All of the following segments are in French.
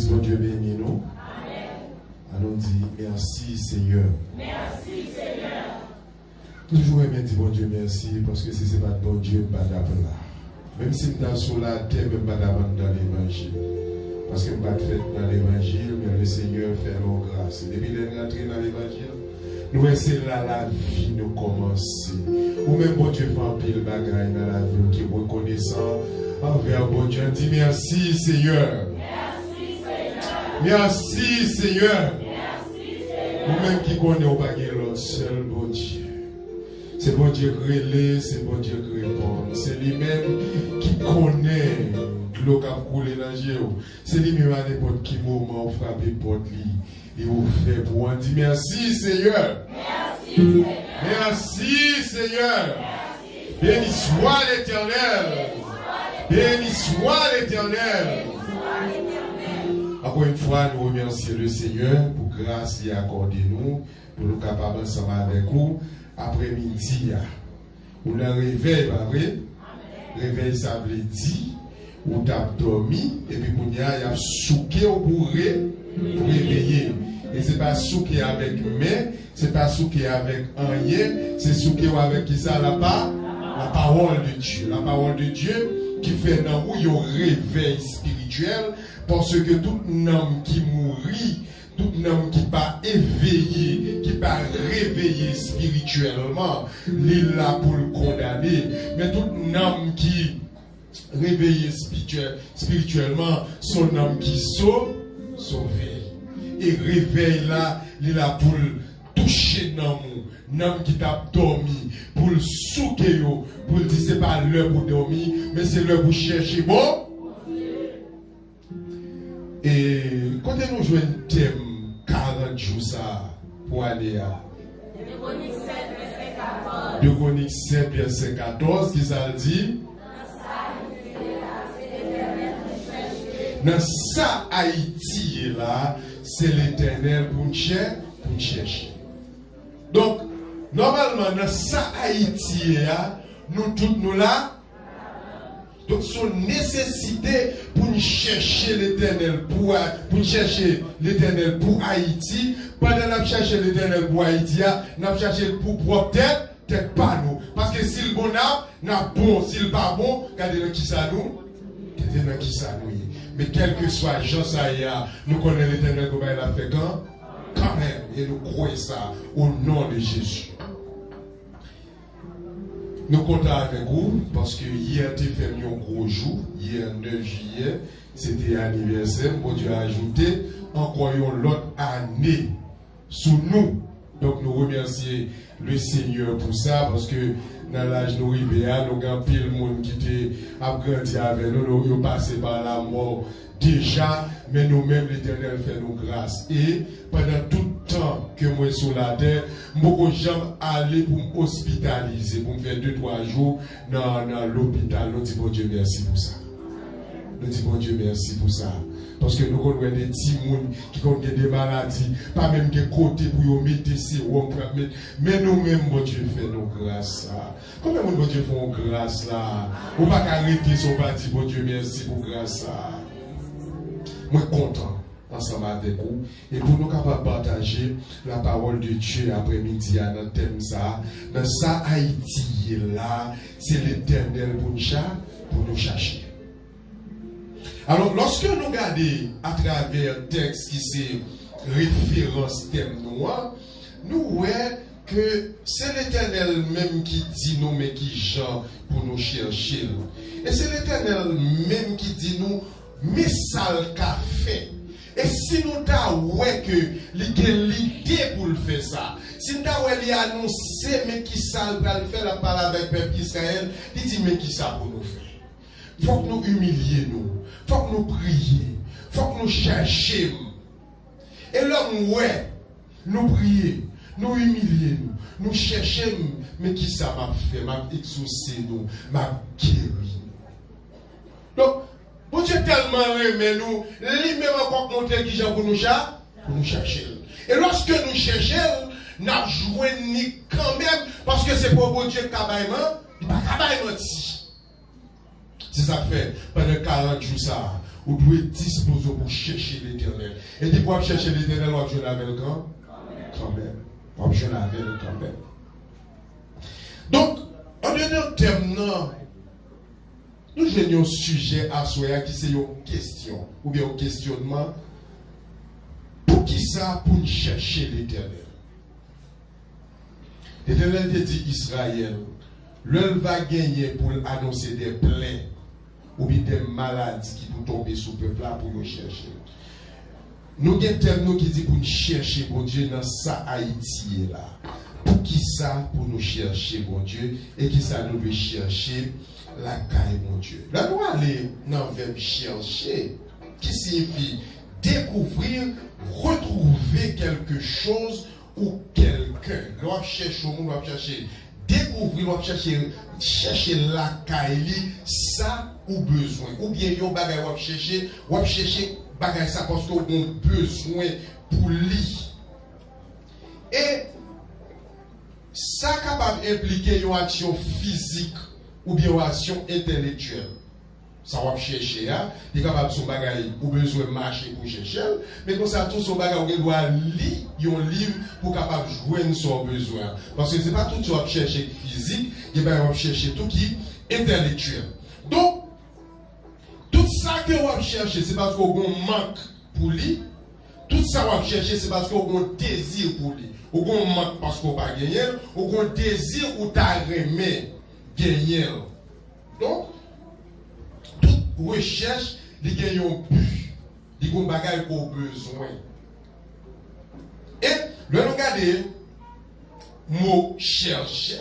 l'église, bon Dieu bénit nous. Allons dire merci Seigneur. Merci Seigneur. Toujours aimer dire bon Dieu merci parce que si ce n'est pas bon Dieu, pas d'abord là. Même si nous sommes sur la terre, même pas d'abord dans l'évangile. Parce que nous ne fait dans l'évangile, mais le Seigneur fait nos grâces. Et depuis d'être rentré dans l'évangile, nous essayons là la vie nous commencer. Ou même bon Dieu fait un pile bagaille dans la vie qui est reconnaissant envers bon Dieu. On dit merci Seigneur. Merci Seigneur. Merci Seigneur. Merci Seigneur. Nous-mêmes qui connaissons pas l'autre seul bon Dieu. C'est bon Dieu qui relève, c'est bon Dieu qui répond. C'est lui-même qui connaît l'eau qui a coulé dans le géo. C'est lui-même à n'importe quel moment, on frappe porte lui. Et on fait pour on dit merci Seigneur. Merci Seigneur. Merci Seigneur. Béni soit l'Éternel. Béni soit l'Éternel. Encore une fois, nous remercions le Seigneur pour grâce qu'il a accordé nous, pour nous capables ensemble avec vous. Après-midi, on a un réveil, pas vrai? Réveil, ça veut dire, on t'a dormi, et puis on a souqué au bourré pour réveiller. Et c'est pas souqué avec main, c'est pas souqué avec un yen, c'est souqué avec qui ça là-bas? La parole de Dieu. La parole de Dieu qui fait dans nous un réveil spirituel, parce que tout homme qui mourit, tout homme qui pas éveillé, qui pas réveillé spirituellement, il est là pour le condamner. Mais tout homme qui réveillé spirituellement, son homme qui sauvé. Et réveil là, il est là pour toucher l'homme qui t'a dormi, pour le souquer, pour le dire c'est pas l'heure pour dormir, mais c'est l'heure pour chercher bon. Et quand nous jouons un thème 40 jours ça pour aller à 2 Chroniques 7 verset 14 qui ça dit dans ça Haïti là c'est l'Éternel pour nous chercher. Donc normalement dans ça Haïti là nous tous nous là. Donc, son nécessité pour nous chercher l'Éternel pour chercher l'Éternel pour Haïti, pendant que nous cherchons l'Éternel pour Haïti, nous cherchons pour propre tête pas nous. Parce que si le bon n'a bon, si le pas bon, regardez qui ça nous, regardez qui ça nous. Mais quel que soit Jean Saïa, nous connaissons l'Éternel comme il a fait quand même, et nous croyons ça au nom de Jésus. Nous comptons avec vous parce que hier, tu fait un gros jour. Hier, 9 juillet, c'était anniversaire. Bon Dieu a ajouté encore une autre année sous nous. Donc, nous remercions le Seigneur pour ça parce que dans l'âge nous arrivons, nous avons pile le monde qui a grandi avec nous. Nous sommes passés par la mort déjà, mais nous-mêmes, l'Éternel fait nos grâces. Et pendant tout le temps que moi suis sur la terre, je ne peux jamais aller pour m'hospitaliser, pour me faire 2-3 jours dans l'hôpital. Nous disons bon Dieu merci pour ça. Nous disons bon Dieu merci pour ça. Parce que nous connaissons des petits gens qui ont des maladies, pas même des côtés pour mettre des sérums, mais nous-mêmes, bon Dieu fait nos grâces là. Combien de bon Dieu font grâce là? On ne peut pas arrêter son parti, bon Dieu merci pour grâce là. Moi content ensemble avec vous et pour nous capables de partager la parole de Dieu après-midi dans le thème ça. Dans ça Haïti là, c'est l'Éternel pour nous chercher. Alors lorsque nous regardons à travers le texte qui c'est référence thème noir, nous voyons que c'est l'Éternel même qui dit nous mais qui genre pour nous chercher. Et c'est l'Éternel même qui dit nous mais ça le qu'a fait. Et si nous avons que l'idée pour le faire ça, si nous avons annoncé mais qui ça va le faire la parole avec le peuple Israël, il dit mais qui ça pour nous faire. Il faut que nous humilions nous, il faut que nous prions, il faut que nous cherchions. Et l'homme nous prions, nous humilions nous, nous cherchons mais qui ça m'a fait, m'a exaucé nous, m'a guéri. Donc bon Dieu tellement aimé nous, lui-même encore montré qui j'ai pour nous chercher. Et lorsque nous cherchons, nous jouons quand même, parce que c'est pour bon Dieu qui a il pas menti. C'est ça que fait pendant 40 jours ça. Vous devez disposer pour chercher l'éternel. Et dit pour chercher l'éternel, on va jouer avec le grand. Quand même. On va jouer avec le quand même. Donc, en deuxième terme, nous jouons un sujet à soi qui c'est une question ou bien un questionnement. Pour qui ça? Pour nous chercher l'éternel. L'éternel te dit Israël, l'œil va gagner pour annoncer des plaies ou bien des maladies qui vont tomber sur le peuple là pour nous chercher. Nous avons un terme qui dit pour nous chercher, bon Dieu, dans ça Haïti là. Pour qui ça? Pour nous chercher, bon Dieu, et qui ça nous veut chercher la caille, bon Dieu. Là, nous allons dans le verbe chercher, qui signifie découvrir, retrouver quelque chose ou quelqu'un. L'on cherche au monde, l'on chercher découvrir, l'on chercher la caille, ça ou besoin. Ou bien yon bagay l'on chercher bagay ça parce qu'on a besoin pour lui. Et ça capable d'impliquer une action physique ou bien une action intellectuelle. Ça va chercher, il est capable de son bagage ou besoin de marcher pour chercher, mais comme ça, tout son bagage, on doit lire un livre pour capable de joindre son besoin. Parce que ce n'est pas tout ce qu'on va chercher physique, il va chercher tout qui est intellectuel. Donc, tout ça que on va chercher, c'est parce qu'on manque pour lui. Tout ça qu'on va chercher, c'est parce qu'on a un désir pour lui. On manque parce qu'on n'a pas gagné, on a un désir ou t'as remis gagner. Donc, toute recherche, il y a un but, il y a un bagage qu'on a besoin. Et le regarder, mot chercher,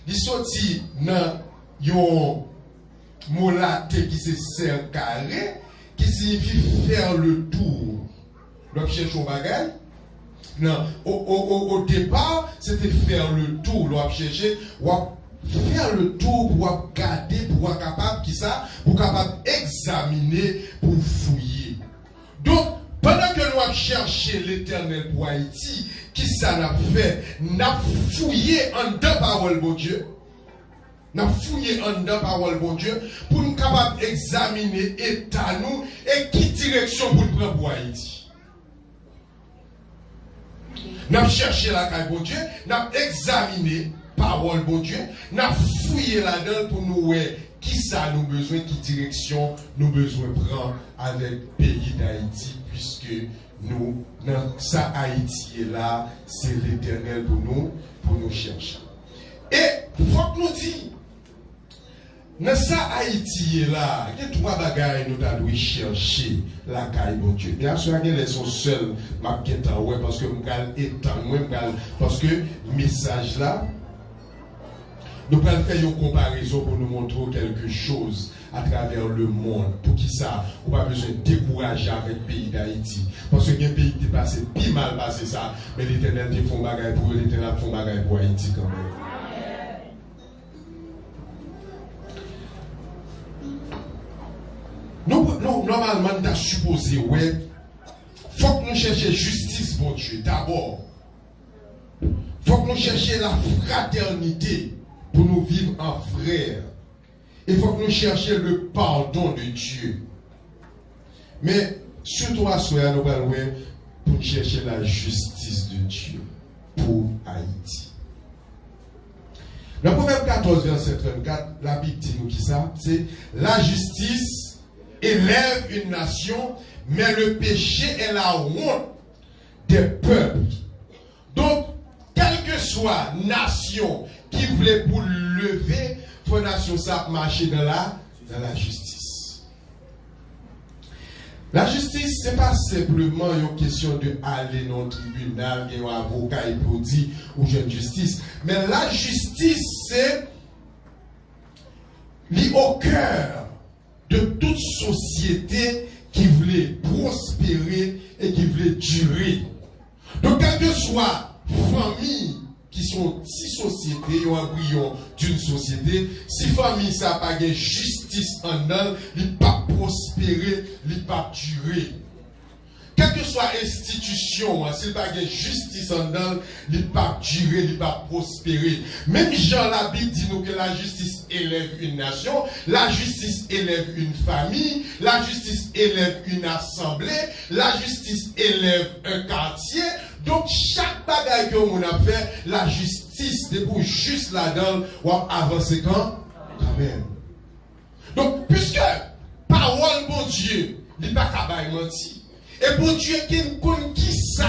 il sorti dans un mot latin qui se sert carré, qui signifie faire le tour. Donc, chercher un bagage. Non, au départ, c'était faire le tour. On chercher, faire le tour pour garder, pour capable qui ça, pour capable examiner, pour fouiller. Donc, pendant que nous avons cherché l'éternel pour Haïti, qui ça n'a fait? N'a fouillé en deux paroles, bon Dieu. N'a fouillé en deux paroles, bon Dieu, pour nous capable examiner état nous et qui direction pour nous prendre pour Haïti. Nous avons cherché la caille, bon Dieu, nous avons examiné parole, bon Dieu, nous avons fouillé là-dedans pour nous voir qui ça nous besoin, qui direction nous besoin prendre avec le pays d'Haïti, puisque nous, dans ça Haïti est là, c'est l'éternel pour nous chercher. Et il faut que nous disions, dans ça Haïti est là, il y a trois bagages nous devons chercher la caille, bon Dieu. Bien sûr, il y a sont seuls, parce que parce que le message là, nous allons faire une comparaison pour nous montrer quelque chose à travers le monde. Pour qui ça, on n'a pas besoin de décourager avec le pays d'Haïti. Parce qu'il y a un pays qui est passé, plus mal passé ça, mais l'éternel te font bagaille pour l'éternel font bagaille pour Haïti quand même. Nous, normalement, nous avons supposé, ouais, il faut que nous cherchions justice, bon Dieu, d'abord. Il faut que nous cherchions la fraternité pour nous vivre en frères. Il faut que nous cherchions le pardon de Dieu. Mais surtout à soi, nous allons pour chercher la justice de Dieu pour Haïti. Le Proverbe 14, verset 34, la Bible dit nous qui ça, c'est la justice élève une nation, mais le péché est la honte des peuples. Donc, quelle que soit nation qui voulait pour lever, faut nation ça marcher dans la justice. La justice, ce n'est pas simplement une question de aller dans le tribunal, il y a un avocat et pour dire ou jeune justice. Mais la justice, c'est au cœur de toute société qui voulait prospérer et qui voulait durer. Donc, quelle que soit famille qui sont six sociétés, un embryon d'une société, si famille ça n'a pas de justice en elle, il ne peut pas prospérer, il ne peut pas durer. quelle que soit l'institution, s'il n'y a pas de justice en dedans, il ne peut pas durer, il ne peut pas prospérer. Même Jean la Bible dit nous que la justice élève une nation, la justice élève une famille, la justice élève une assemblée, la justice élève un quartier. Donc chaque bagaille que on a fait, la justice debout juste là-dedans, on va avancer quand même. Donc puisque parole bon Dieu, il n'est pas capable de mentir. Et pour Dieu qui ça,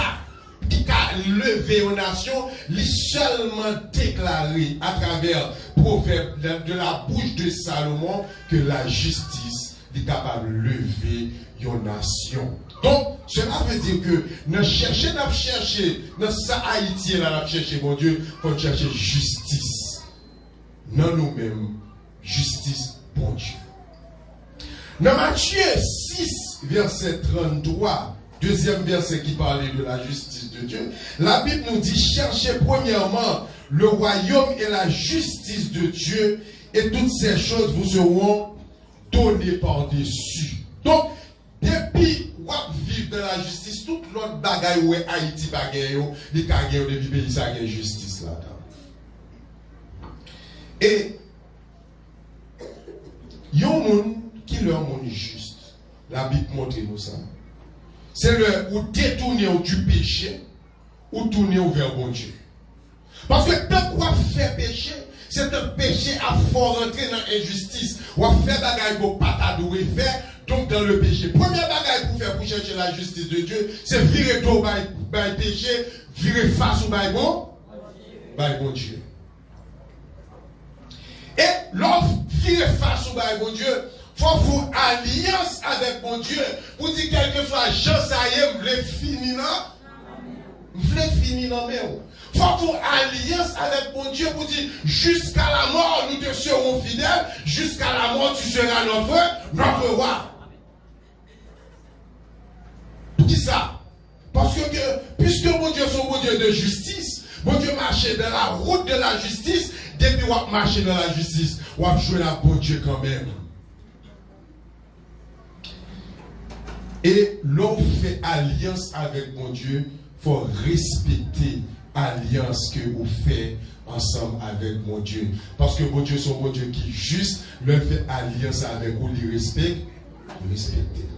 qui a levé aux nations, il seulement déclaré à travers proverbe de la bouche de Salomon que la justice est capable de lever une nation. Donc, cela veut dire que nous cherchons, dans ça Haïti, là, nous cherchons, mon Dieu, pour chercher justice. Non nous-mêmes, justice, bon Dieu. Dans Matthieu 6, verset 33, deuxième verset qui parlait de la justice de Dieu, la Bible nous dit, cherchez premièrement le royaume et la justice de Dieu, et toutes ces choses vous seront données par-dessus. Donc, depuis qu'on vit dans la justice, toute l'autre bagaille où Haïti bagaille, les bagailles depuis pays, ça a justice là-dedans. Et, il y a un monde qui leur monde juste. La Bible montre nous ça. C'est le ou détourner du péché ou tourner vers bon Dieu. Parce que tant qu'on fait péché, c'est un péché à fort rentrer dans l'injustice. Ou à faire bagaille pour pas t'adorer faire, donc dans le péché. Première bagaille pour faire pour chercher la justice de Dieu, c'est virer tout par péché, virer face au bon Dieu. Et lorsque virer face au bon Dieu, il faut faire alliance avec mon Dieu. Pour dire quelque soit Jean Saïe, vous voulez finir dans mais il faut faire alliance avec mon Dieu pour dire jusqu'à la mort nous te serons fidèles, jusqu'à la mort tu seras notre roi. Pour qui ça? Parce que puisque mon Dieu est mon Dieu de justice, mon Dieu marche dans la route de la justice, depuis qu'on marche dans la justice, on va jouer la bon Dieu quand même. Et l'on fait alliance avec mon Dieu, il faut respecter l'alliance que vous faites ensemble avec mon Dieu. Parce que mon Dieu, c'est mon Dieu qui est juste, l'on fait alliance avec vous, il respecte, respectez.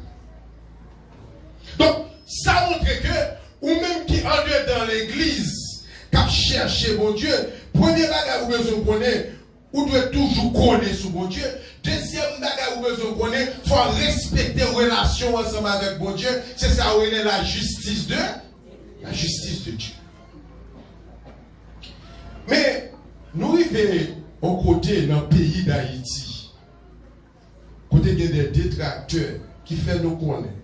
Donc, ça montre que, ou même qui entre dans l'église, qui cherche mon Dieu, premier bagage vous besoin de connaître, vous devez toujours connaître sur mon Dieu. Deuxième bagage vous besoin de connaître, il faut respecter la relation ensemble avec mon Dieu. C'est ça où il est la justice de Dieu. Mais nous arrivons au côté dans le pays d'Haïti. Côté des détracteurs qui font nous connaître.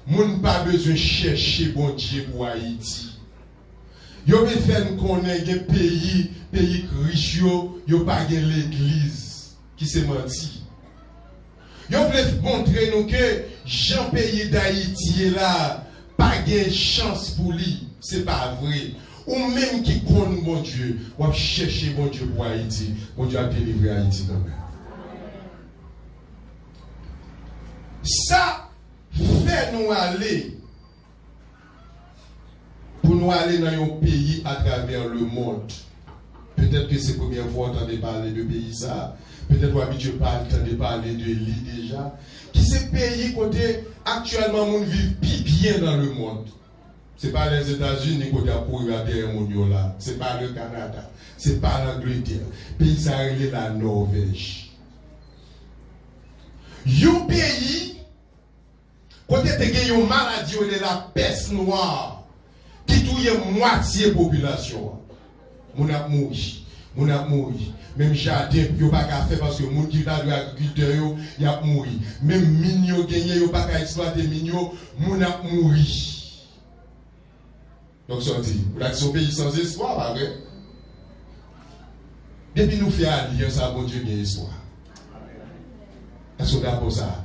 Nous n'avons pas besoin de chercher bon Dieu pour Haïti. Yo veut faire nous connaître des pays riches, yo pas l'église qui s'est menti. Yo veut montrer nous que Jean pays d'Haïti est là, pas de chance pour lui, c'est pas vrai. Ou même qui connaît mon Dieu, ou va chercher mon Dieu pour Haïti, mon Dieu a délivré Haïti quand même. Ça fait nous aller. Pour nous aller dans un pays à travers le monde. Peut-être que c'est la première fois qu'on entend parler de pays ça. Peut-être que tu parles de parler de l'île déjà. Qui c'est pays côté actuellement on vit bien dans le monde. Ce n'est pas les États-Unis qui ont pour derrière mon là. Ce n'est pas le Canada. Ce n'est pas l'Angleterre. Pays ça c'est la Norvège. Un pays côté tu as une maladie de la peste noire. Qui touille moitié de la population. Mon a mouru. Même jardin, il n'y a pas qu'à faire parce que les gens qui sont agriculteurs, ils ont mouru. Même mignon gagné, il n'y a pas qu'à exploiter mignon, mon a mouru. Donc, ça dit, vous êtes un pays sans espoir, pas vrai? Depuis nous faisons alliance à bon Dieu, bien espoir. Est-ce que vous d'accord ça?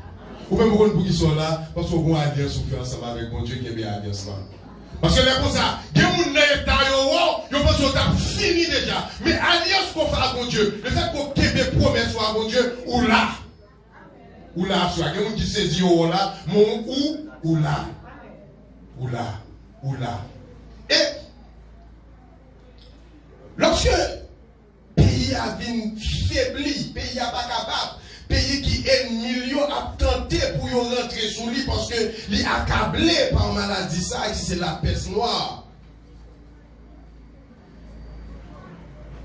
Ou même pour qu'ils sont là, parce qu'on a une alliance ensemble avec bon Dieu qui est bien alliance là. Parce que les comme ça, il y a des gens qui ont fini déjà. Mais alliance qu'on fait à bon Dieu, le fait qu'on ait des promesses à bon Dieu, ou là, soit il y a des gens qui saisissent là, mon ou là. Oula. Et lorsque le pays a faibli, le pays n'a pas capable, le pays qui est million a tenté pour rentrer sous lui parce que il est accablé par maladie, ça, et c'est la peste noire.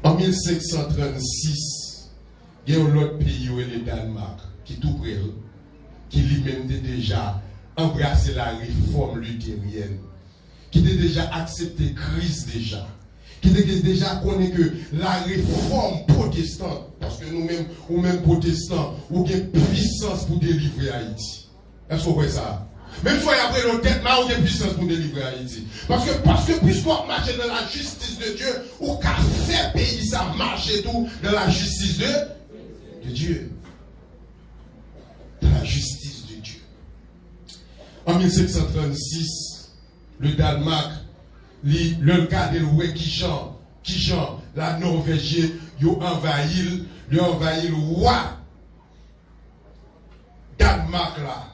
En 1536, il y a un autre pays, le Danemark, qui est tout près, qui lui-même déjà embrassé la réforme luthérienne, qui a déjà accepté Christ déjà, qui a déjà connu que la réforme protestante, parce que nous-mêmes, ou même protestants, ou qui puissance pour délivrer Haïti. Est-ce que vous voyez ça? Même si après le tête, on a puissance pour délivrer Haïti. Parce que puisqu'on marche dans la justice de Dieu, ou qu'a fait pays ça marche tout dans la justice de Dieu. Dans la justice de Dieu. En 1736, le Danemark, le cas de l'oué qui la Norvège, ils ont envahi le roi Danemark là.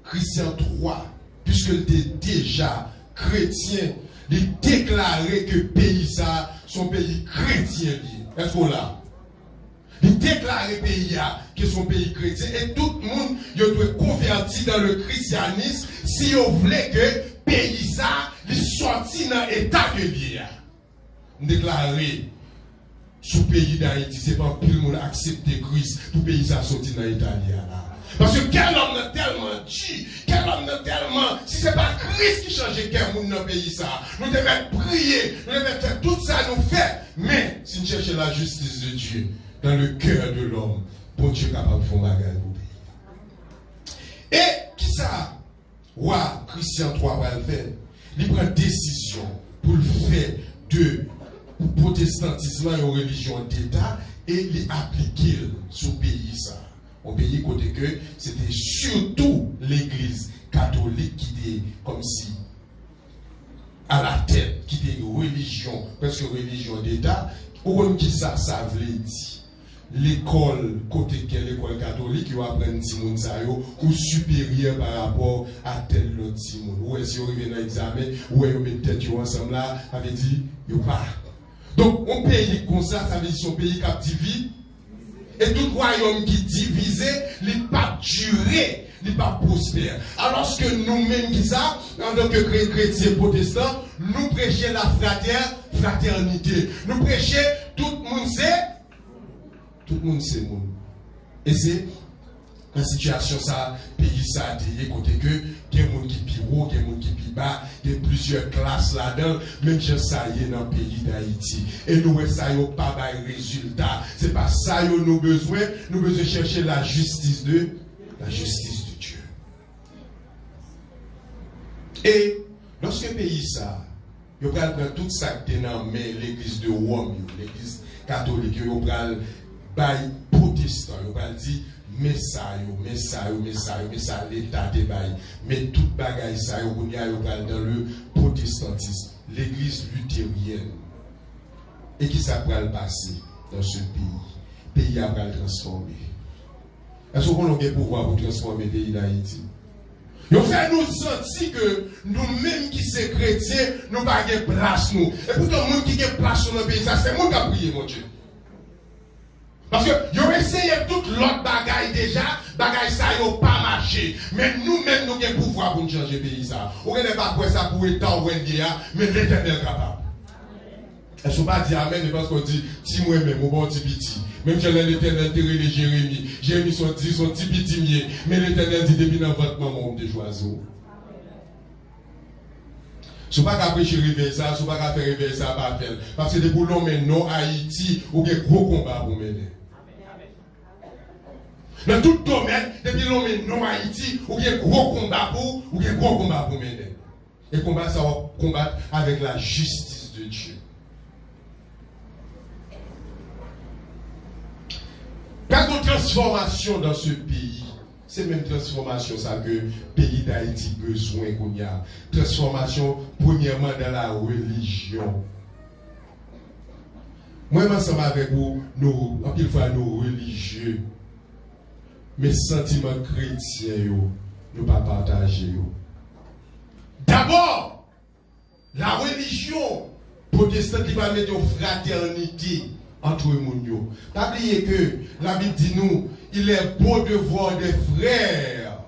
Christian III, puisqu'il était déjà chrétien, il déclarait que le pays ça, son pays chrétien. Est-ce qu'on l'a? Il déclarait pays que son pays chrétien et tout le monde doit convertir dans le christianisme si on voulait que le pays ça, il sorti dans l'état de vie. Déclarer sous le pays d'Haïti, c'est pas tout le monde accepter Christ, tout le pays ça sorti dans l'état de vie. Parce que quel homme n'a tellement dit, si ce n'est pas Christ qui change quel monde dans le pays ça, nous devons prier, nous devons faire tout ça, nous faire. Mais si nous cherchons la justice de Dieu dans le cœur de l'homme, bon Dieu est capable de faire un bagage pour le pays. Et qui ça, roi Christian III va le faire? Il prend décision pour le faire de protestantisme et religion d'État et l'appliquer sur le pays ça. Au pays côté que c'était surtout l'église catholique qui était comme si à la tête, qui était une religion, presque religion d'État, ou qui ça voulait dire. L'école, côté que l'école catholique, ils apprennent Timon Sayo, ou supérieur par rapport à tel autre Timon. Ou est-ce qu'ils reviennent dans l'examen, ou est-ce qu'ils mettent tête ensemble là, avait dit, ils pas. Donc, un pays comme ça veut dire son pays captivé. Et tout royaume qui divisé, il n'est pas duré, il n'est pas prospère. Alors que nous-mêmes qui ça, en tant que chrétiens protestants, nous prêchons la fraternité. Nous prêchons tout le monde c'est monde. Et c'est la situation ça, pays ça, il y a côté que, il y a des gens qui pire haut, il y a des gens qui pire bas, il y a plusieurs classes là-dedans, même si ça y est dans le pays d'Haïti. Et nous, ça y a pas de résultat. C'est pas ça y a nous besoin chercher la justice de Dieu. Et, lorsque le pays ça, il y a tout ça qui est dans l'église de Rome, l'église catholique, il y a bail protestant, il y a dit, mais ça, l'état des bails, mais toute bagaille ça, il y a dans le protestantisme, l'église luthérienne. Et qui ça va le passer dans ce pays? Le pays va le transformer. Est-ce qu'on a le pouvoir pour transformer le pays d'Haïti? Ils fait nous sentir que nous-mêmes qui sommes chrétiens, nous n'avons pas de place. Et pourtant, le monde qui a place dans le pays, ça, c'est le monde qui a prié, mon Dieu. Parce que ils ont essayé toute l'autre bagaille déjà, bagaille ça n'a pas marché. Mais nous-mêmes, nous avons le pouvoir pour changer le pays. On n'est pas pour ça pour étant ou mais l'Éternel est capable. Je ne peux pas dire amen parce qu'on dit, si moi-même, mon bon petit petit. Même si l'Éternel terre de Jérémie son petit petit, mais l'Éternel dit depuis dans votre maman, des oiseaux. Je ne peux pas prêcher réveil ça, je ne peux pas faire réveil ça, pas faire. Parce que depuis l'homme non Haïti, ou bien gros combat pour mener. Dans tout domaine, depuis l'homme non Haïti, ou bien gros combat pour mener. Et combat ça va combattre avec la justice de Dieu. Pas de transformation dans ce pays. C'est même transformation ça que le pays d'Haïti besoin qu'on y a. Transformation premièrement dans la religion. Moi, ensemble avec vous, en pile fois nos religieux, mes sentiments chrétiens, nous ne pas partager. D'abord, la religion protestante qui va mettre une fraternité entre nous. Pas oublier que la Bible dit nous, il est beau de voir des frères.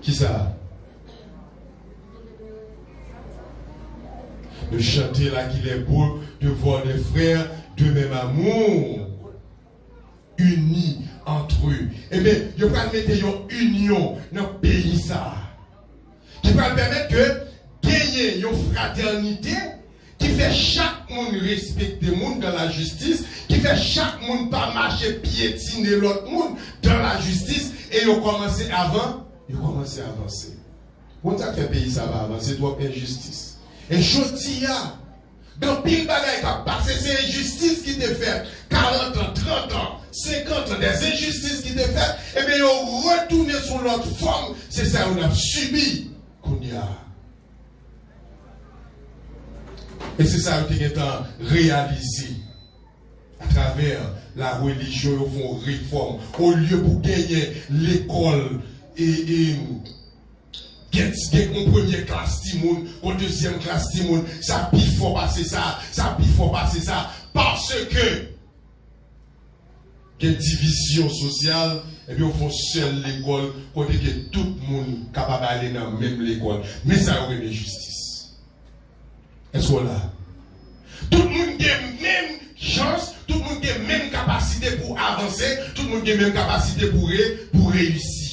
Qui ça? De chanter là qu'il est beau de voir des frères de même amour, unis entre eux. Eh bien, il va mettre une union dans le pays ça. Qui va permettre que gagner une fraternité qui fait chaque monde respecter le monde dans la justice, qui fait chaque monde pas marcher piétiner l'autre monde dans la justice, et ils ont commencé avant, ils ont commencé à avancer. Quand ça fait pays ça va avancer, c'est toi injustice. Et Chotia, dans pile bagaille qui a passé, c'est injustice qui t'est faite. 40 ans, 30 ans, 50 ans, des injustices qui t'est faites, et bien ils ont retourné sur l'autre forme. C'est ça qu'on a subi. Qu'on y a. Et c'est ça qui est réalisé à travers la religion, ils font réforme. Au lieu pour gagner l'école et en première classe Timoun, en deuxième classe Timoun, ça il faut passer ça, ça il faut passer ça, parce que il y a une division sociale, et bien on fait seule l'école, côté que tout le monde est capable d'aller dans la même l'école. Mais ça aurait une justice. Est-ce qu'on là? Tout le monde a la même chance, tout le monde a la même capacité pour avancer, tout le monde a la même capacité pour réussir.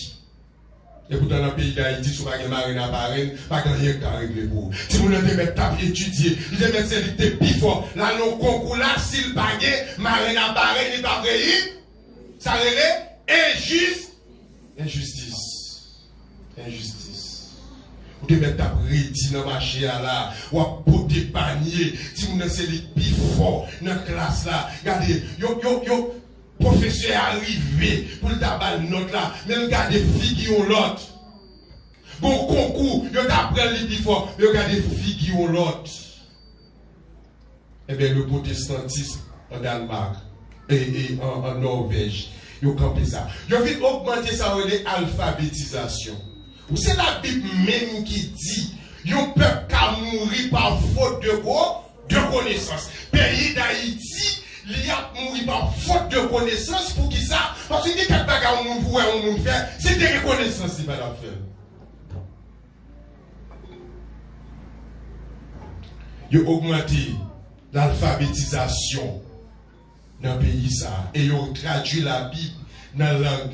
Et pourtant, dans le pays d'Haïti, si vous n'avez pas de marine à parraine, pas rien qu'à régler pour vous. Si vous n'avez pas table étudier, il y a des célités plus fort. Là, non, concours là, s'il pas marine à parraine, il pas réglé. Ça règle injustice. Injustice. Vous devez mettre table rédi dans le marché là, ou à porter panier. Si vous n'avez célités plus fort dans la classe là, regardez, yo. Professeur arrivé pour le tabac note là, mais regardez filles qui ont l'autre. Bon concours, il y a après les plus fort, mais regardez filles qui ont l'autre. Eh bien, le protestantisme en Danemark et en Norvège, ils ont campé ça. Ils ont vite augmenter ça avec l'alphabétisation. C'est la Bible même qui dit, il y a un peuple qui a mouru par faute de quoi? De connaissance. Pays d'Haïti, il y a mouru par faute de connaissance pour qui ça? Parce que quelques bagages on peut on faire, c'est des reconnaissances qui va la faire. Il a augmenté l'alphabétisation dans le pays ça et ils ont traduit la Bible dans la langue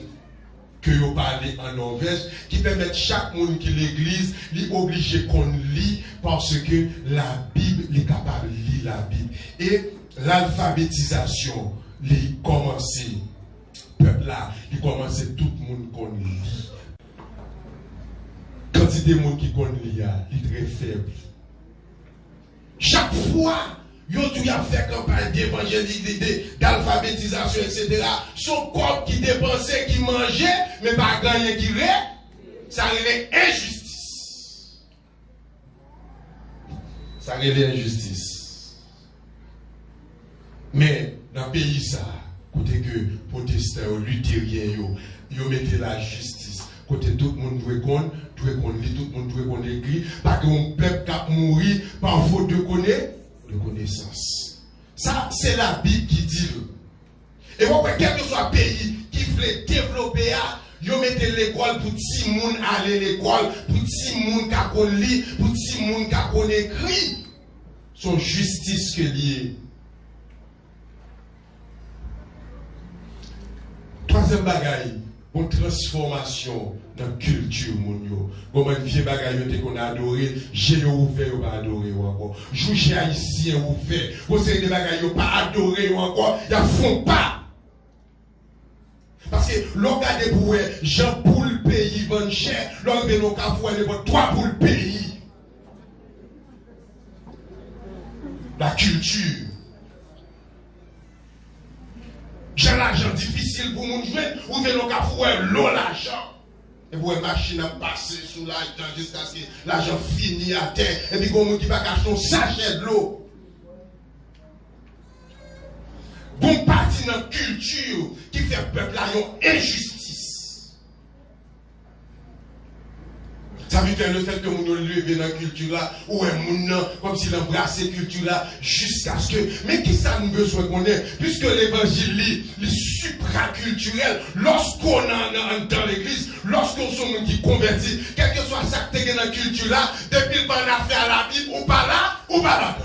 que vous parlez en Norvège, qui permet chaque monde qui l'église, est obligé qu'on lit parce que la Bible est capable de lire la Bible. Et l'alphabétisation, il commence, peuple là, il commence tout le monde qu'on lit. Quantité de monde qui qu'on lit, il est très faible. Chaque fois, yo tout y a fait campagne d'évangélisation, d'alphabétisation, etc. Son corps qui dépensait, qui mangeait, mais pas gagné qui rêve, ça relève injustice. Ça relève injustice. Mais dans le pays, ça, côté que protestants, luthériens, yo mettez la justice. Côté tout le monde doit qu'on lit, tout le monde doit qu'on écrit, parce qu'on peuple qui a mouru par faute de connaissance. Ça, c'est la Bible qui dit. Et vous voyez, quel que soit le pays qui veut développer, vous mettez l'école pour tout le monde aller à l'école, pour tout le monde qui lit, pour tout le monde qui écrit. Son justice que lié. Troisième bagaille. Une transformation dans la culture mondiale. Comment une vieille bagaille qu'on a adoré, j'ai ouvert ou pas adoré ou encore. Juge haïtien ouvert. Vous savez des bagailles pas adoré ou encore, ils ne font pas. Parce que l'on garde pour Jean pour le pays vend cher, l'on veut nos cafouets les trois pour le pays. La culture. J'ai l'argent difficile pour mon jouet, ou venez au cafouet l'eau l'argent. Et vous une machine à passer sous l'argent jusqu'à ce que l'argent finit à terre. Et puis comme on dit pas qu'acheter un sachet de l'eau. Bon parti dans la culture qui fait peuple là une injustice. Ça veut dire le fait que nous nous lever dans la culture là, ou comme s'il embrassait la culture là, jusqu'à ce que. Mais qui ça nous besoin qu'on ait? Puisque l'évangile est supraculturel, lorsqu'on est dans l'église, lorsqu'on sommes qui convertit, quel que soit ça que tu es dans la culture là, depuis le bon affaire à la Bible, ou pas là, ou pas là.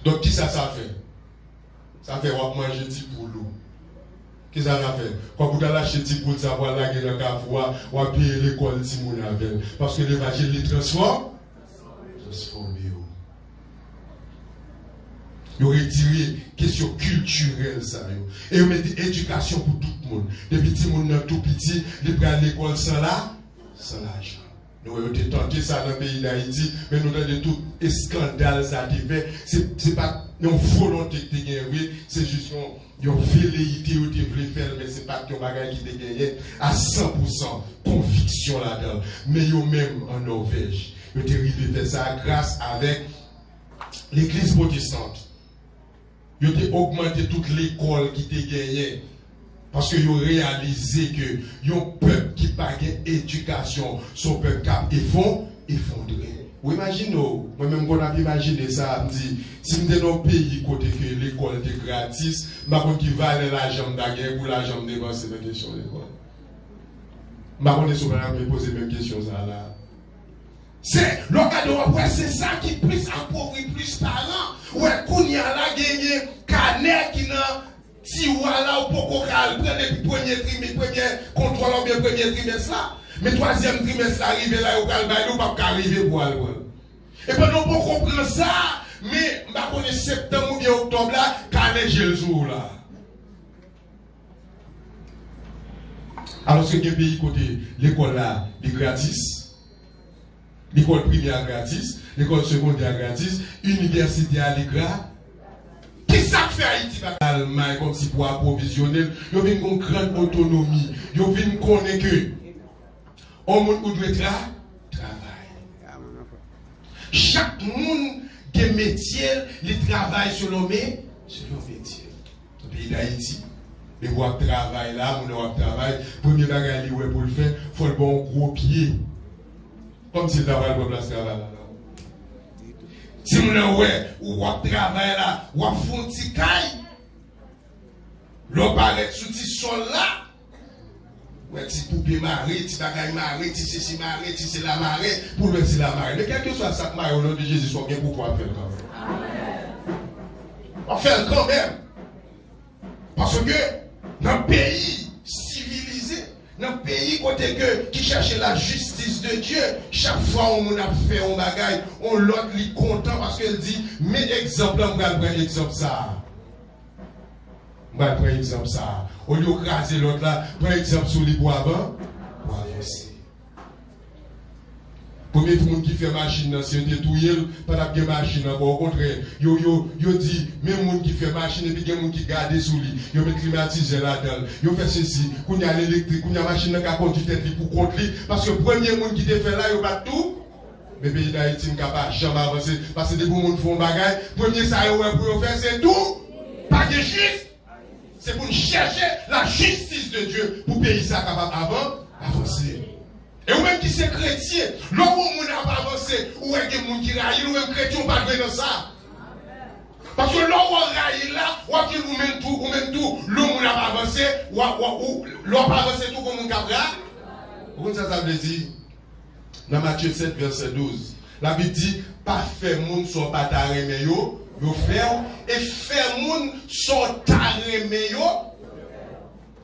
Donc, qui ça fait? Ça fait on manger petit poulou. Qu'est-ce que ça fait? Quand vous allez acheter petit poulou, ça va la gueule dans la voie, on va payer l'école si vous avez. Parce que l'évangile les transforme. Transformé. Il aurait tiré question culturelle ça. Et il met éducation pour tout le monde. Les petits monde tout petit, ils prennent l'école sans l'argent. Nous avons tenté ça dans le pays d'Haïti, mais nous avons tout scandale ça qui fait. C'est pas une volonté que tu as gagné, c'est juste une velléité que tu voulais faire, mais ce n'est pas ton bagage qui t'a gagné à 100% conviction là-dedans. Mais yo même en Norvège, ils ont arrivé à faire ça grâce avec l'église protestante. Ils ont augmenté toute l'école qui t'a gagné. Parce qu'ils ont réalisé que y a un peuple qui n'a pas d'éducation, son peuple qui est effondré. Vous imaginez, moi-même, quand on a imaginé ça, je me dis, si nous sommes dans un pays côté que l'école est gratis, je ne sais pas qui va aller la jambe d'aguerre ou la jambe dépenser dans la question de l'école. Je ne sais pas si poser la même question. C'est l'occasion, c'est ça qui plus appauvrit plus parents. Ouais, qu'on y a là gagné, canet qui n'a. Si voilà, ou pour qu'on prenne le premier trimestre, premier contrôle, ou bien premier trimestre là. Mais troisième trimestre arrivé là, ou pas arriver pour aller. Et puis nous pour comprendre ça, mais je connais septembre ou bien octobre là, quand neige le jour là. Alors que les pays côté, l'école là, est gratis. L'école primaire gratis, l'école secondaire gratis, l'université à l'éclat. Qu'est-ce que ça fait Haïti? L'Allemagne, comme si pour approvisionner, il y a une grande autonomie. Il y a une connaître que on doit travailler. Chaque monde qui a métier, il travaille sur le métier. Dans le pays d'Haïti, les gens qui travaillent là, les gens qui travaillent, premier bagage pour le faire, il faut le bon gros pied. Comme si le travail pour place travail là. Si vous travaillez là, vous faites un petit caille, vous paraît sous petit sol là, vous avez petit poupée marée, petit bagaille marée, petit ceci marée, petit c'est la marée, pour le dire la marée. Mais quel que soit ça, au nom de Jésus, soit bien pourquoi on fait quand même. On fait quand même. Parce que dans le pays civilisé, dans le pays côté que qui cherche la justice de Dieu, chaque fois on a fait un bagage, on l'autre est content parce qu'elle dit, mais exemple, on va prendre exemple ça. On va prendre exemple ça. Au lieu de craser l'autre là, prends exemple sur les bois avant, pour avancer. Premier monde qui fait machine, c'est détruire, pas de machine, au contraire, yo dit, même monde qui fait machine, et puis il y a monde qui garde sous lui, yo met climatiseur là-dedans, yo fait ceci, qu'on y a l'électrique, qu'on y a machine qui a conduit tête pour contre lui, parce que le premier monde qui te fait là, yo bat tout, mais pays d'Haïti n'a pas jamais avancé, parce que des bons monde font bagage, premier ça yo pour faire, c'est tout, pas de juste, c'est pour chercher la justice de Dieu, pour pays ça capable avancer. Et ou même qui c'est chrétien, l'homme où n'a pas avancé, ou est-ce que moun qui raille, ou même chrétien pas dans ça. Parce que l'homme où raille là, ou est-ce que ou même tout, l'homme n'a pas avancé, ou l'homme pas avancé tout comme un cabra. Vous ça veut dire, dans Matthieu 7, verset 12, la Bible dit, pas faire moun soit pas taré mais yo faire, et faire moun soit taré mais yo.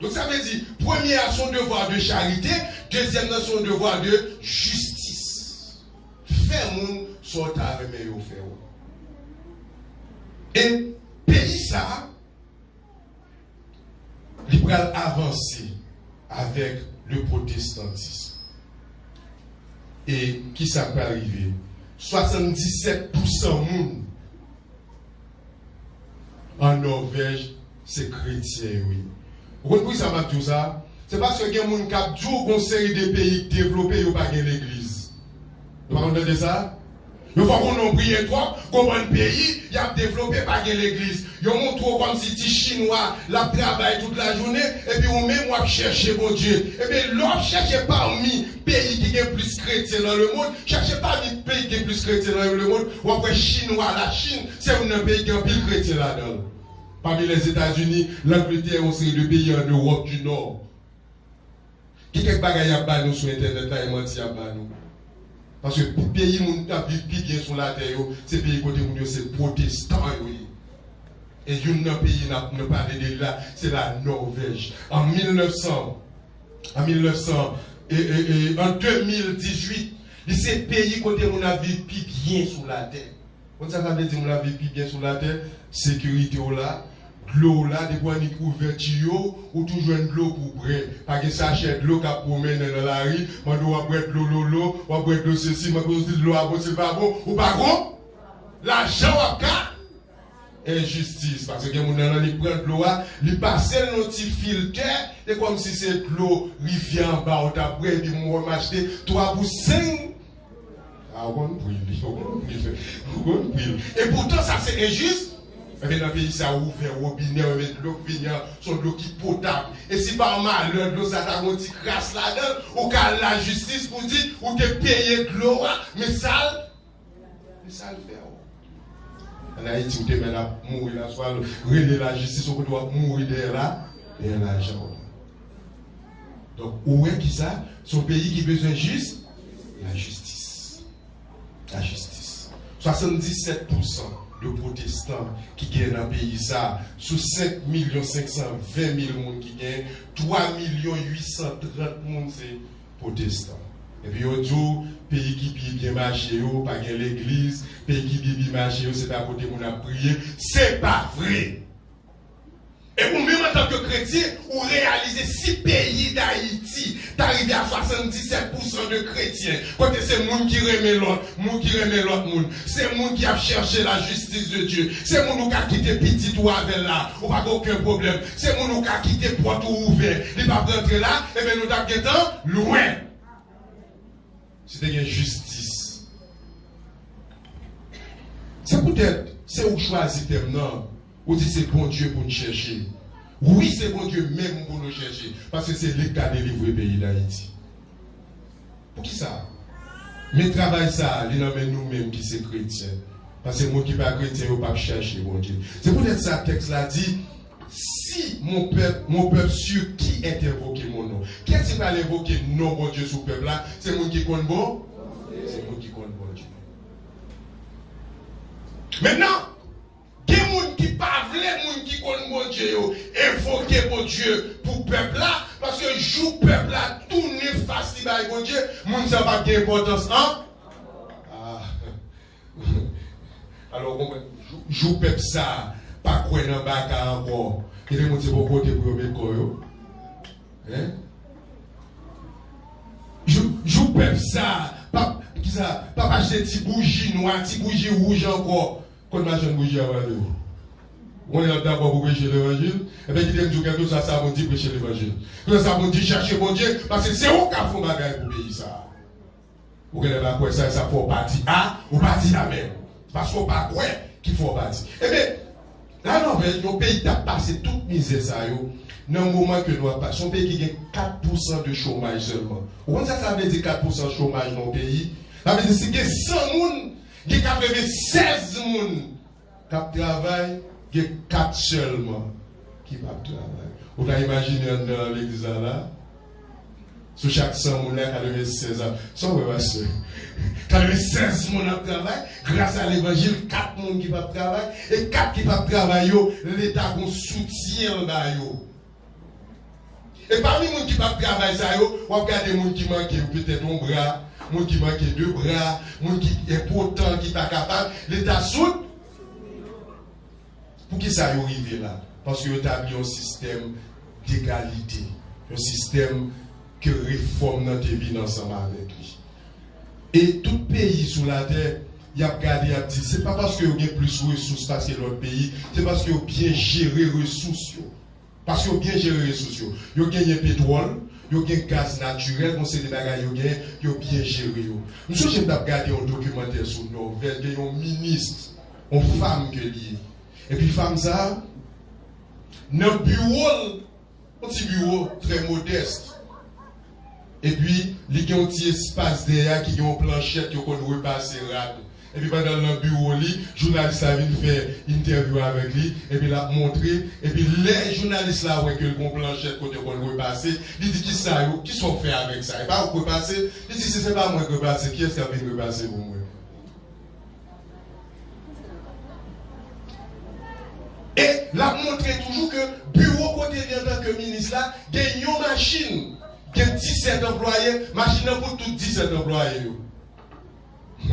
Donc ça veut dire, premier à son devoir de charité, deuxième à son devoir de justice. Faire moun son taré mais yo faire. Et pays ça, il va avancer avec le protestantisme. Et qui ça peut arriver? 77% moun en Norvège, c'est chrétien, oui. Vous comprenez ça m'a tout ça? C'est parce que il y a des gens qui ont une série de pays développés, ils n'ont pas l'église. Vous entendez ça? Il faut qu'on prie trop, comment un pays, il a développé par l'église. Il montre comme si les Chinois la travaillent toute la journée, et puis on met moi chercher mon Dieu. Et bien l'homme cherche parmi pays qui sont plus chrétiens dans le monde, cherche parmi pays qui sont plus chrétiens dans le monde, ou après Chinois, la Chine, c'est un pays qui est plus chrétien là-dedans. Parmi les États-Unis, l'Angleterre, on serait deux pays en Europe du Nord. Quelques bagages à nous sur Internet là, et menti à nous. Parce que le pays où nous vivons bien sur la terre, c'est pays côté où c'est protestant. Oui. Et un pays n'a pas parlé de là, c'est la Norvège. En 2018, c'est le pays côté où nous vivons bien sur la terre. Quand ça veut dire qu'on a vécu bien sur la terre, sécurité là, l'eau là, des points de couverture, ou toujours de l'eau pour brûler. Parce que ça achète de l'eau qui promène dans la rue, on doit boire de l'eau, on doit boire de ceci, on doit de l'eau à c'est pas bon, ou pas bon. L'argent à cas, injustice. Parce que les gens qui prennent de l'eau, ils passent le petit filtre, et comme si c'est de l'eau, rivière en bas, ou t'après, et puis on va m'acheter 3 pour 5. Et pourtant, ça c'est injuste. Mais dans le pays, ça a ouvert robinet, on met de l'eau qui vient, son de l'eau qui est potable. Et si par malheur, de l'eau, ça t'a monté crasse là-dedans, ou qu'à la justice pour dire, ou que payer de l'eau, mais ça le fait. En Haïti, on te met à mourir là, soit relais la justice, on doit mourir derrière là, et l'argent. Donc, où est qui ça? Son pays qui a besoin juste? La justice. La justice. 77% de protestants qui gagnent dans le pays, ça, sur 5 520 000 personnes qui gagnent, 3 830 000 c'est protestants. Et puis, au jour, pays qui bien marché, pas l'église, pays qui bien marché, c'est pas à côté où on a prié, c'est pas vrai. Et vous même en tant que chrétien, vous réalisez si pays d'Haïti, t'arrivez à 77% de chrétiens. Quand c'est le monde qui remet l'autre, c'est le monde qui a cherché la justice de Dieu. C'est le monde qui a quitté petit ou avec là, ou pas aucun problème. C'est le monde qui a quitté porte ouvert. Il va rentrer là, et bien nous t'avons loin. C'était une justice. C'est peut-être, c'est où choisir non. Ou dit c'est bon Dieu pour nous chercher. Oui, c'est bon Dieu même pour nous chercher. Parce que c'est lui qui a délivré le pays d'Haïti. Pour qui ça? Mais travail ça, il en met nous-mêmes qui sommes chrétiens. Parce que moi qui ne suis pas chrétien, je ne pas chercher bon Dieu. C'est peut-être ça que le texte là dit. Si mon peuple sur qui est invoqué mon nom. Qui est-ce qui va invoquer non bon Dieu sur le peuple là? C'est moi qui compte bon? C'est moi qui compte bon Dieu. Maintenant, il y a des gens qui ne parlent pas, des gens qui comptent bon Dieu, invoquer bon Dieu pour le peuple là, parce que joue le peuple là, tout n'est facile avec bon Dieu, les gens ne savent pas d'importance. Hein? Alors, joue le peuple ça. Pas quoi dans le bac encore. Il est monté pour côté pour mettre quoi. Hein? Joue peuple ça. Pas acheter des petits bougies noires, des bougies rouges encore. Quand on achète une bougie avant de vous. On est d'abord pour prêcher l'évangile. Et bien, il dit quelque chose, ça vous dit prêcher l'évangile. Ça vous dit chercher mon Dieu. Parce que c'est où qu'on fait bagaille pour payer ça. Vous ne pas quoi ça, faut partir A ou partir A même. Parce qu'il ne faut pas quoi qu'il faut partir. Eh bien, la Norvège, nos pays a passé toute misère ça dans le moment que nous avons passé. Son pays qui a 4% de chômage seulement. Vous comprenez ça veut dire 4% de chômage dans le pays? Ça veut dire que si 100 personnes, il y a 16 personnes qui travaillent, il y a 4 seulement qui ne travaillent pas. Vous avez imaginé dans l'église là? Sur chaque 100 personnes, il y a 16 ans. Ça, vous voyez, quand il y a 16 personnes qui travaillent, grâce à l'évangile, 4 personnes qui ne travaillent pas. Et 4 qui ne travaillent pas, l'État a un soutien là. Et parmi les gens qui ne travaillent pas, on regarde les gens qui manquent peut-être un bras, les gens qui manquent 2 bras, les gens qui sont importants, qui ne sont pas capables. L'État soutient. Pour qui ça arrive là? Parce qu'il établit un système d'égalité, un système que réforme notre vie ensemble avec lui. Et tout pays sur la terre, il a regardé, il a dit, c'est pas parce qu'il y a plus de ressources parce que l'autre pays, c'est parce qu'il y a bien géré les ressources. Parce qu'il y a bien géré les ressources. Il y a gagné pétrole, yo gen gaz naturel, on sait des bagages yo bien géré yo. Monsieur j'aime regarder un documentaire sur Norvège, il y a un ministre, une femme que lié. Et puis femme ça dans bureau, un petit bureau très modeste. Et puis il y a un petit espace derrière qui a une planchette qui qu'on repasser rade. Et puis pendant le bureau, le journaliste a venu faire interview avec lui, et puis il a montré, et puis les journalistes là, ouais, que le bon planchette côté qu'on veut passer, il dit qui ça, qui sont faits avec ça, et pas vous pouvez passer, il dit si c'est pas moi qui veux passer, qui est-ce qui a venu passer pour moi? Et l'a montré toujours que bureau côté en tant que ministre là, il y a une machine, il y a 17 employés, machine pour tous 17 employés.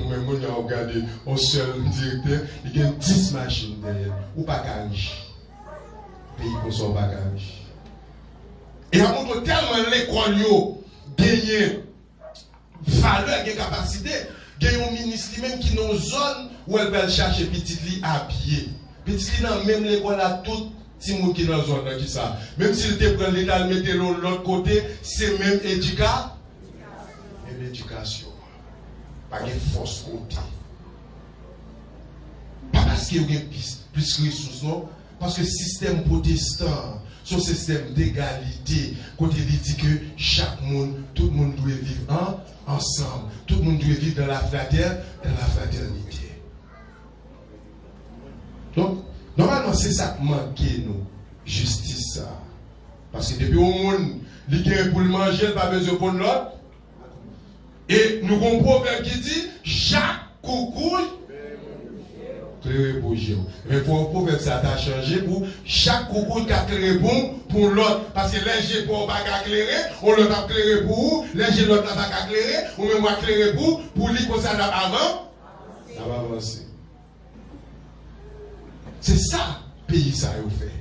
Mais moi, j'ai regardé un seul directeur, il y a 10 machines derrière, ou pas riche. Pays consomme pas riche. Et à montre tellement l'école, gagné valeur, gagné capacité, gagné un ministre même qui dans une zone où elle va chercher petit lit à pied. Petit lit dans même l'école à tout petit monde qui est dans la zone qui ça. Même s'il te prend l'état, le mettre de l'autre côté, c'est même éducation. Et l'éducation. Pas de force côté. Pas parce qu'il y a plus de ressources, non. Parce que le système protestant, son système d'égalité, côté il dit que chaque monde, tout le monde doit vivre ensemble. Tout le monde doit vivre dans la fraternité. Donc, normalement, c'est ça qui manque nous. Justice, ça. Parce que depuis au monde, il y a pour le manger, il n'y a pas besoin pour l'autre. Et nous avons un proverbe qui dit chaque coucouille claire pour Dieu. Mais pour un proverbe, ça a changé pour chaque coucouille qui a clairé pour l'autre. Parce que les gens pour pas éclairer, on le va éclairer pour vous, les gens l'autre n'a pas éclairer, ou même éclairer pour lui comme ça avant. Ça va avancer. C'est ça, pays ça a fait.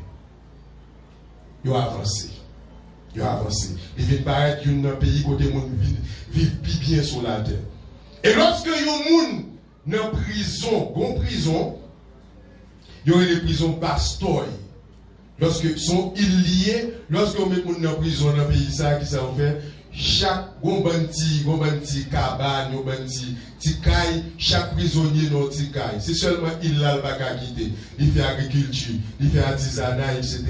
Il a avancé. Il a avancé. Il vient paraître qu'il y a un pays côté monde vit bien sur la terre. Et lorsque il y a un monde dans prison, il y a des prisons pastoy. Lorsque sont liés, lorsque on met monde dans prison dans le pays ça qui ça fait, chaque petit cabane, petit caille, chaque prisonnier dans petit caille. C'est seulement il là pas quitter. Il fait agriculture, il fait artisanat, etc.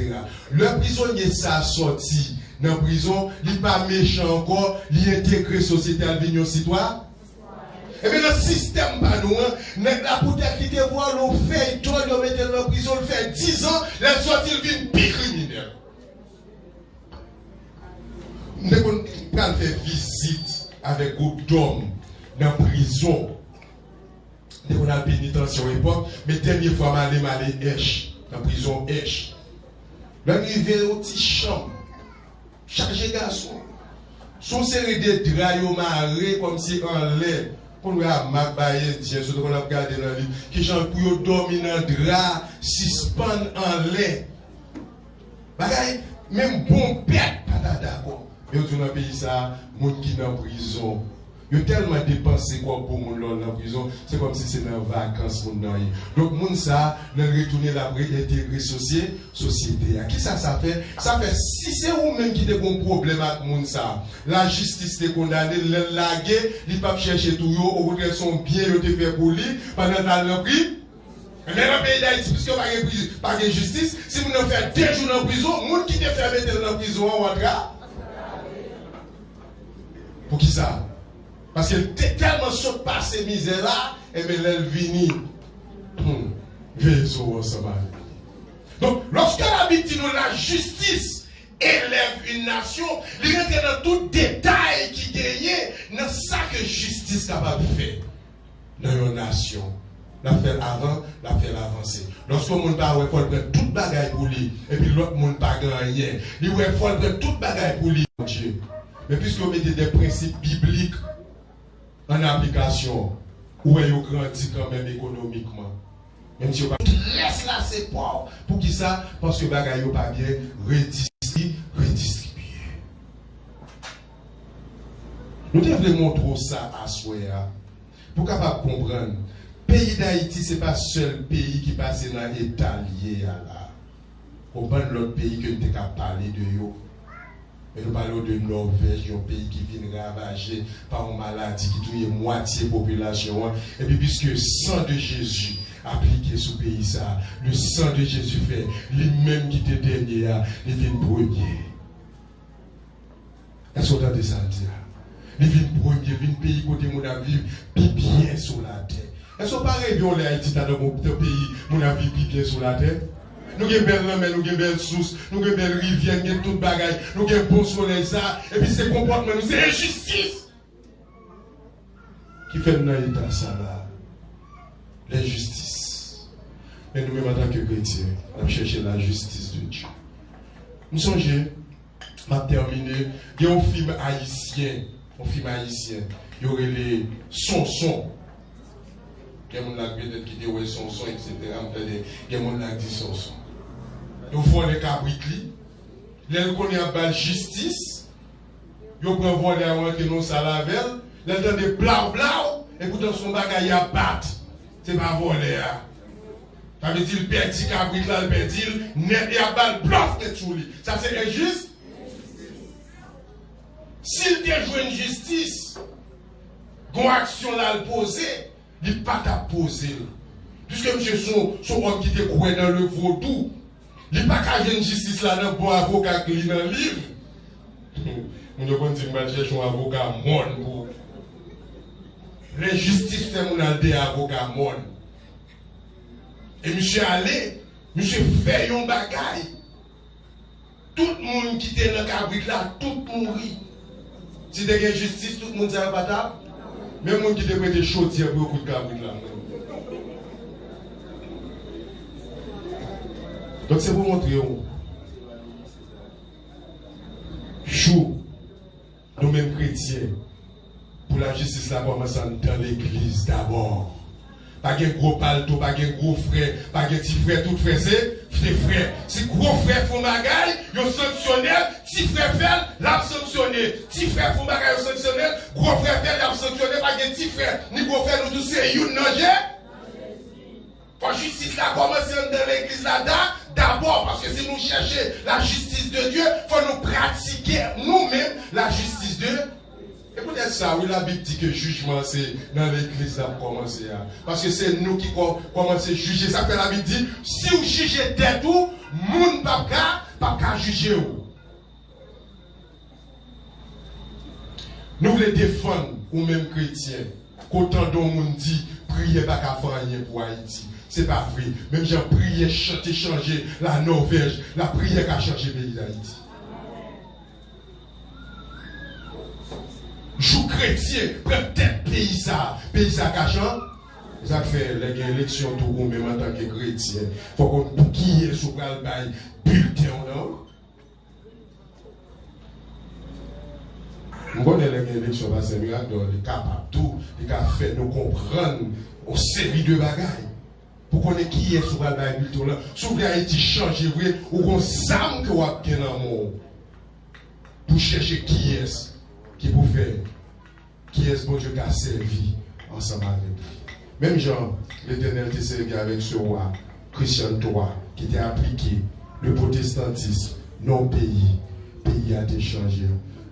Le prisonnier ça sorti dans la prison, il n'est pas méchant encore, il intègre la société à l'union citoyenne. Et bien le système, pas nous, la peut-être qui te voit, l'on fait, toi, l'on met dans la prison, l'on fait 10 ans, la sortie, il vient plus criminel. Nous devons faire visite avec un groupe d'hommes dans la prison. Nous devons aller pénitentiaire à l'époque, mais dernière fois, je suis allé dans la prison Esch. Là, il y a une petite chambre. Chargé garçon. Son série de draps marrés comme si en lait. Pour nous avoir Jésus, on a regardé dans le livre. Qui chante pour dormir dans le drap, suspendre en lait. Bagaille, même bon père, pas d'accord. Mais dans le pays, ça, les gens qui sont en prison. Ils ont tellement dépensé quoi pour mon dans la prison, c'est comme si c'était dans vacances. Donc, moun ça, nous retourner la intégrer société. Qui ça fait? Ça fait si c'est vous-même qui avez un problème avec moun ça, la justice est condamnée, le laguer, il ne peut pas chercher tout, au contraire, son bien, il te fait pour lui, pendant qu'il a pris. Mais dans le pays d'Haïti, puisque vous pas de justice, si vous ne faites 2 jours en prison, moun qui te fait mettre dans la prison, on va pour qui ça? Parce qu'elle était tellement saute par ces misères-là, et bien elle vient. Donc, lorsque l'habitude de la justice élève une nation, il rentre dans tout détail qui gagne, dans ça que justice est capable de faire dans une nation. La faire avant, la faire avancer. Lorsque le monde parle, il faut prendre toute bagaille pour lui, et puis l'autre monde pas rien. Il faut prendre toute bagaille pour lui. Dieu. Mais puisque vous mettez des principes bibliques en application, où est-ce que grandit quand même économiquement? Même si vous laisse là c'est pauvre. Pour qui ça? Parce que bagaille pas bien redistribué. Nous devons montrer ça à soi pour capable comprendre. Le pays d'Haïti, ce n'est pas le seul pays qui passe dans l'État lié à là. Au ban de l'autre pays que nous avons parlé de eux. Mais nous parlons de Norvège, un pays qui vient ravager par une maladie qui tue moitié de la population. Et puis, puisque le sang de Jésus appliqué sur le pays, ça, le sang de Jésus fait, les mêmes qui étaient derniers, ils viennent premiers. Est-ce qu'on a des ça dire? Ils viennent premiers, ils viennent pays côté mon avis, puis bien sur la terre. Est-ce qu'on pas rêver on Haïti dans mon pays, mon avis, puis bien sur la terre? Nous avons belle mer, nous avons belle source, nous avons belle rivière, nous avons tout bagaille, nous avons bon soleil, ça, et puis c'est comportement, c'est injustice qui fait dans l'état ça là. L'injustice. Et nous-mêmes en tant que chrétiens, nous avons cherché la justice de Dieu. Nous songeons, on a terminé, il y a un film haïtien, il y aurait les Sonson. Il y a des gens qui disent Sonson, etc. Il y a des gens qui disent Sonson. Ils font les cabrites, ils connaissent la justice, ils prennent voler avant que nous ça lavel, ils entendent des blau blau, et quand son bagage à battre, c'est pas voler. Ça veut dire le petit cabrit là, le petit, net et à balle, bluff net sur lui. Ça c'est injuste. S'il te joue une justice, une action là le poser, il n'est pas qu'à poser. Puisque monsieur son homme qui te croit dans le vaudou, il n'est pas qu'à jouer une justice là dans bon avocat qui lit dans le livre. Nous devons dire que je cherche un avocat monde. L'injustice fait mon alde avocat monde. Et monsieur allé, monsieur fait un bagaille. Tout le monde qui était dans le cabrit là, tout le monde rit. Si il y a justice, tout le monde s'est pas. Même les gens qui devraient être chaudiers pour beaucoup de cabrit là. Donc c'est pour montrer jour, nous-mêmes chrétiens, pour la justice là, commence dans l'église d'abord. Pas de gros palto, pas de gros frère, pas de petit frère, tout frère, c'est frère. Si gros frère font bagaille, ils sanctionnent, petit frère fait, l'a sanctionné. Petit frère font bagaille, ils sanctionnent, gros frère fait, l'a sanctionné, pas de petit frère, ni gros frère, nous tous c'est une nage. Quand la justice là commence dans l'église là-dedans, d'abord, parce que si nous cherchons la justice de Dieu, il faut nous pratiquer nous-mêmes la justice de Dieu. Écoutez ça, oui, la Bible dit que le jugement, c'est dans l'église là pour commencer. Parce que c'est nous qui commençons à juger. Ça fait la Bible dit, si vous jugez tête tout, moun pas qu'à juger vous. Nous voulons défendre, ou même chrétiens, qu'autant de monde dit, priez pas qu'à faire rien pour Haïti. C'est pas vrai. Même j'ai prié, chanté, changer la Norvège, la prière qu'a changé le pays d'Haïti. Jou chrétien, peut-être pays ça qu'a changé. Ça fait les élections tout ou même en tant que chrétien. Il faut qu'on qui est sous le bail bulletin non. Nous connaissons les élections parce que nous sommes capables tout, nous faire nous comprendre une série de bagailles. Pour qu'on ait qui est sous le bail bulletin là. Souvent Haïti change vrai ou qu'on sait que vous avez dans le monde. Pour chercher qui est. Qui vous fait, qui est-ce bon Dieu qui a servi ensemble avec lui. Même Jean, l'Éternel était servi avec ce roi, Christian III, qui était appliqué le protestantisme, non pays a été changé.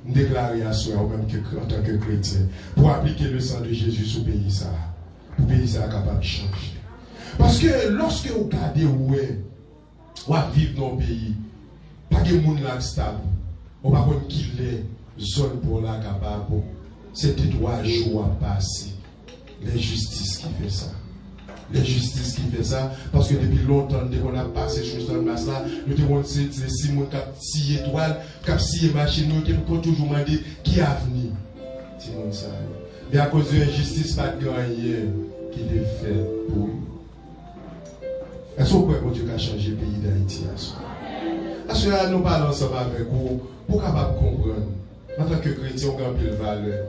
Nous déclarons à soi, même en tant que chrétien, pour appliquer le sang de Jésus sur le pays, ça, le pays ça capable de changer. Parce que lorsque vous regardez où est, vous vivez dans le pays, pas de monde là stable, on va pas qu'il est. Zone pour la capable, c'était 3 jours à passer. L'injustice qui fait ça. L'injustice qui fait ça, parce que depuis longtemps, dès qu'on a passé sur cette masse là, nous devons c'est 6 mois, 6 étoiles, 6 machines, nous devons toujours demander qui a venu. C'est comme ça. Mais à cause de l'injustice, pas de gagner qui est fait pour nous. Est-ce que vous croyez que Dieu a changé le pays d'Haïti? Est-ce que nous parlons ensemble avec vous pour capable comprendre? En tant que chrétien, on a une valeur.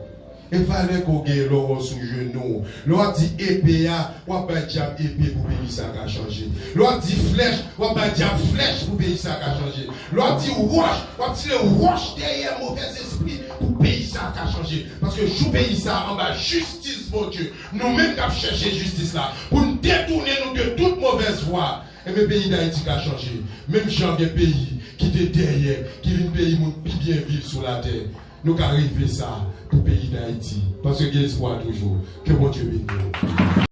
Et valeur qu'on gagne l'or sous genou. L'on dit épée, on va dire épée pour pays ça a changé. L'on dit flèche, on va dire flèche pour pays ça a changé. L'on dit roche, on va dire roche derrière mauvais esprit pour pays ça a changé. Parce que sous pays ça, en bas justice, mon Dieu. Nous-mêmes qui avons cherché justice là, pour nous détourner nous de toute mauvaise voie. Et le pays d'Haïti a changé. Même genre de pays qui était derrière, qui vient payer mon plus bien vivre sur la terre. Nous arriver ça pour le pays d'Haïti. Parce que il y a espoir toujours. Que mon Dieu bénisse.